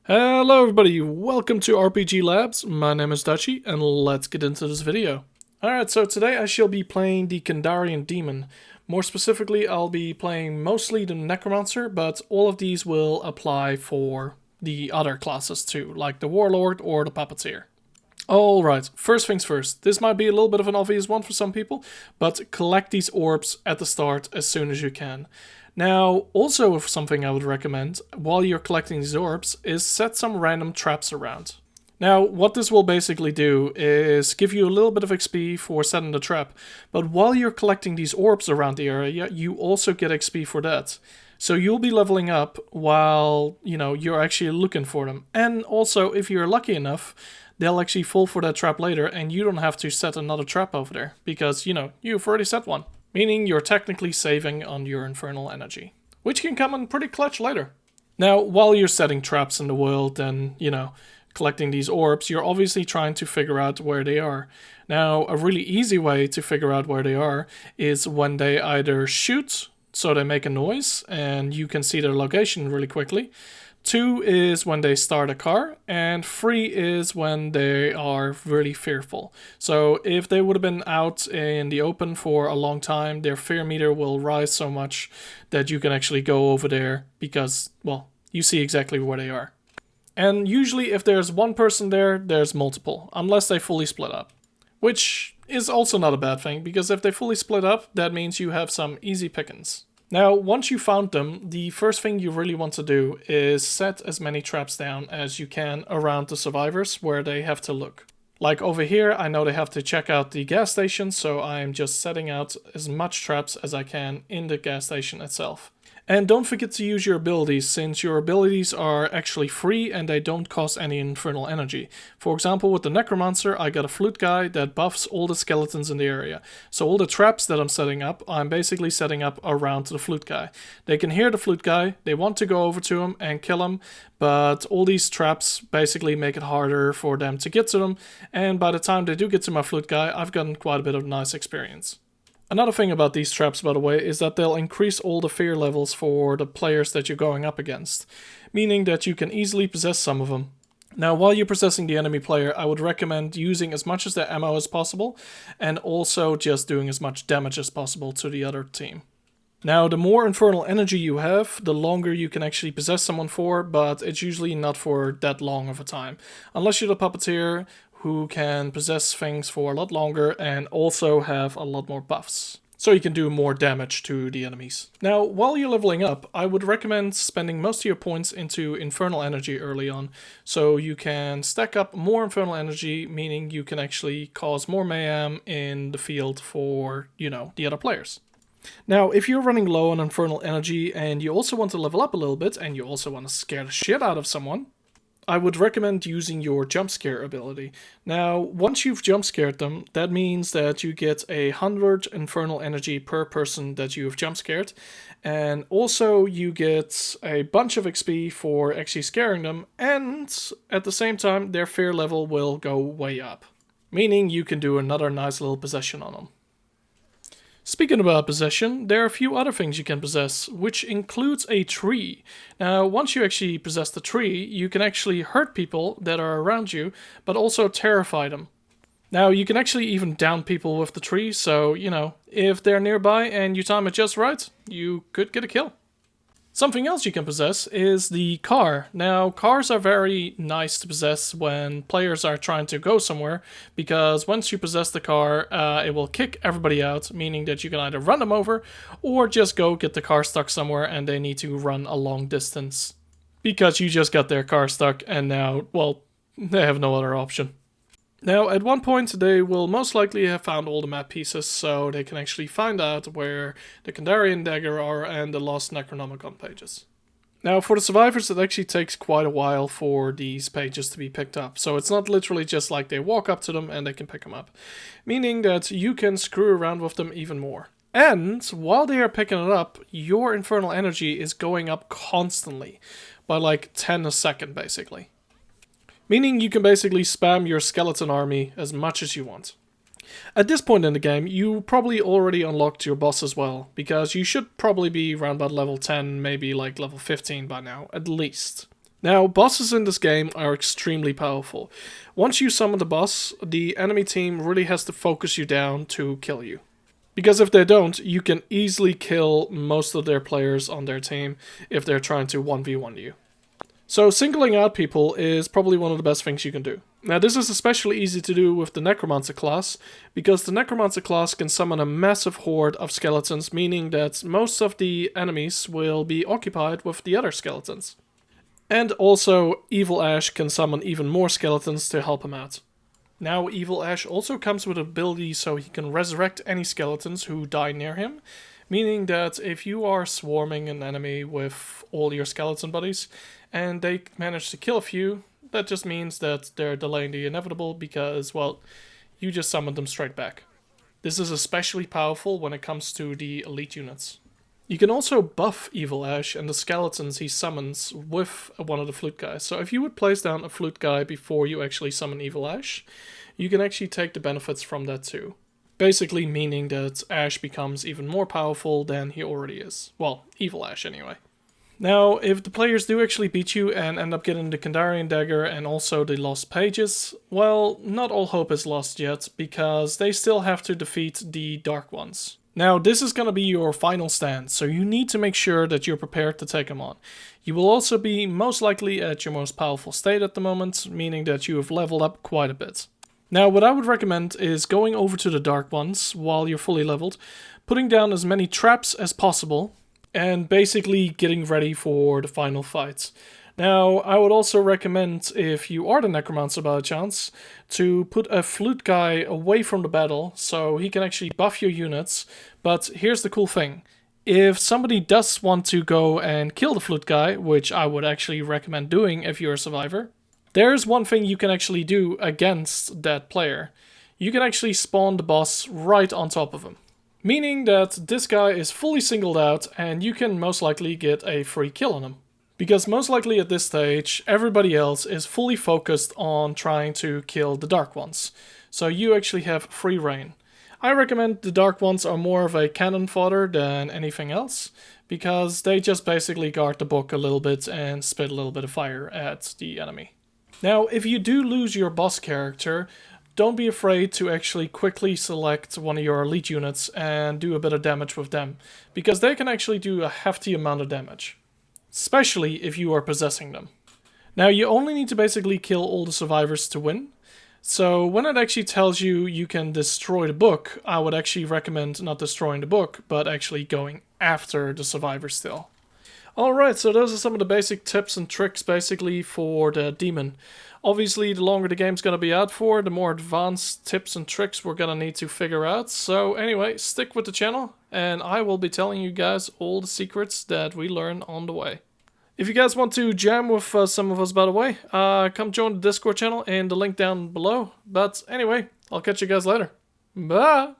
Hello everybody, welcome to RPG Labs. My name is Dutchy and let's get into this video. Alright, so today I shall be playing the Kandarian Demon. More specifically, I'll be playing mostly the Necromancer, but all of these will apply for the other classes too, like the Warlord or the Puppeteer. Alright, first things first, this might be a little bit of an obvious one for some people, but collect these orbs at the start as soon as you can. Now, also something I would recommend while you're collecting these orbs is set some random traps around. Now, what this will basically do is give you a little bit of XP for setting the trap, but while you're collecting these orbs around the area, you also get XP for that. So you'll be leveling up while, you're actually looking for them. And also, if you're lucky enough, they'll actually fall for that trap later and you don't have to set another trap over there because, you've already set one. Meaning you're technically saving on your infernal energy, which can come in pretty clutch later. Now, while you're setting traps in the world and, collecting these orbs, you're obviously trying to figure out where they are. Now, a really easy way to figure out where they are is when they either shoot, so they make a noise, and you can see their location really quickly. 2 is when they start a car, and 3 is when they are really fearful. So if they would have been out in the open for a long time, their fear meter will rise so much that you can actually go over there because, well, you see exactly where they are. And usually if there's one person there, there's multiple, unless they fully split up. Which is also not a bad thing, because if they fully split up, that means you have some easy pickings. Now, once you found them, the first thing you really want to do is set as many traps down as you can around the survivors where they have to look. Like over here, I know they have to check out the gas station, so I'm just setting out as much traps as I can in the gas station itself. And don't forget to use your abilities, since your abilities are actually free and they don't cost any infernal energy. For example, with the Necromancer, I got a flute guy that buffs all the skeletons in the area. So all the traps that I'm setting up, I'm basically setting up around the flute guy. They can hear the flute guy, they want to go over to him and kill him, but all these traps basically make it harder for them to get to them, and by the time they do get to my flute guy, I've gotten quite a bit of nice experience. Another thing about these traps, by the way, is that they'll increase all the fear levels for the players that you're going up against, meaning that you can easily possess some of them. Now, while you're possessing the enemy player, I would recommend using as much of their ammo as possible, and also just doing as much damage as possible to the other team. Now, the more infernal energy you have, the longer you can actually possess someone for, but it's usually not for that long of a time. Unless you're the puppeteer, who can possess things for a lot longer and also have a lot more buffs. So you can do more damage to the enemies. Now, while you're leveling up, I would recommend spending most of your points into infernal energy early on, so you can stack up more infernal energy, meaning you can actually cause more mayhem in the field for, the other players. Now, if you're running low on infernal energy and you also want to level up a little bit and you also want to scare the shit out of someone, I would recommend using your jump scare ability. Now, once you've jump scared them, that means that you get 100 infernal energy per person that you've jump scared, and also you get a bunch of XP for actually scaring them, and at the same time their fear level will go way up, meaning you can do another nice little possession on them. Speaking about possession, there are a few other things you can possess, which includes a tree. Now, once you actually possess the tree, you can actually hurt people that are around you, but also terrify them. Now, you can actually even down people with the tree, so, if they're nearby and you time it just right, you could get a kill. Something else you can possess is the car. Now, cars are very nice to possess when players are trying to go somewhere, because once you possess the car, it will kick everybody out, meaning that you can either run them over, or just go get the car stuck somewhere and they need to run a long distance. Because you just got their car stuck and now, well, they have no other option. Now, at one point, they will most likely have found all the map pieces, so they can actually find out where the Kandarian dagger are and the lost Necronomicon pages. Now, for the survivors, it actually takes quite a while for these pages to be picked up, so it's not literally just like they walk up to them and they can pick them up, meaning that you can screw around with them even more. And while they are picking it up, your infernal energy is going up constantly, by like 10 a second, basically. Meaning you can basically spam your skeleton army as much as you want. At this point in the game, you probably already unlocked your boss as well, because you should probably be around about level 10, maybe like level 15 by now, at least. Now, bosses in this game are extremely powerful. Once you summon the boss, the enemy team really has to focus you down to kill you. Because if they don't, you can easily kill most of their players on their team if they're trying to 1v1 you. So singling out people is probably one of the best things you can do. Now this is especially easy to do with the Necromancer class, because the Necromancer class can summon a massive horde of skeletons, meaning that most of the enemies will be occupied with the other skeletons. And also, Evil Ash can summon even more skeletons to help him out. Now, Evil Ash also comes with an ability so he can resurrect any skeletons who die near him, meaning that if you are swarming an enemy with all your skeleton buddies, and they manage to kill a few, that just means that they're delaying the inevitable because, well, you just summoned them straight back. This is especially powerful when it comes to the elite units. You can also buff Evil Ash and the skeletons he summons with one of the flute guys. So if you would place down a flute guy before you actually summon Evil Ash, you can actually take the benefits from that too. Basically meaning that Ash becomes even more powerful than he already is. Well, Evil Ash anyway. Now, if the players do actually beat you and end up getting the Kandarian Dagger and also the Lost Pages, well, not all hope is lost yet, because they still have to defeat the Dark Ones. Now, this is going to be your final stand, so you need to make sure that you're prepared to take them on. You will also be most likely at your most powerful state at the moment, meaning that you have leveled up quite a bit. Now, what I would recommend is going over to the Dark Ones while you're fully leveled, putting down as many traps as possible, and basically getting ready for the final fight. Now, I would also recommend, if you are the Necromancer by chance, to put a flute guy away from the battle, so he can actually buff your units. But here's the cool thing. If somebody does want to go and kill the flute guy, which I would actually recommend doing if you're a survivor, there's one thing you can actually do against that player. You can actually spawn the boss right on top of him. Meaning that this guy is fully singled out and you can most likely get a free kill on him. Because most likely at this stage, everybody else is fully focused on trying to kill the Dark Ones. So you actually have free reign. I recommend the Dark Ones are more of a cannon fodder than anything else, because they just basically guard the book a little bit and spit a little bit of fire at the enemy. Now, if you do lose your boss character, don't be afraid to actually quickly select one of your elite units and do a bit of damage with them, because they can actually do a hefty amount of damage. Especially if you are possessing them. Now, you only need to basically kill all the survivors to win. So when it actually tells you you can destroy the book, I would actually recommend not destroying the book, but actually going after the survivors still. Alright, so those are some of the basic tips and tricks basically for the demon. Obviously, the longer the game's going to be out for, the more advanced tips and tricks we're going to need to figure out. So anyway, stick with the channel, and I will be telling you guys all the secrets that we learn on the way. If you guys want to jam with some of us, by the way, come join the Discord channel and the link down below. But anyway, I'll catch you guys later. Bye!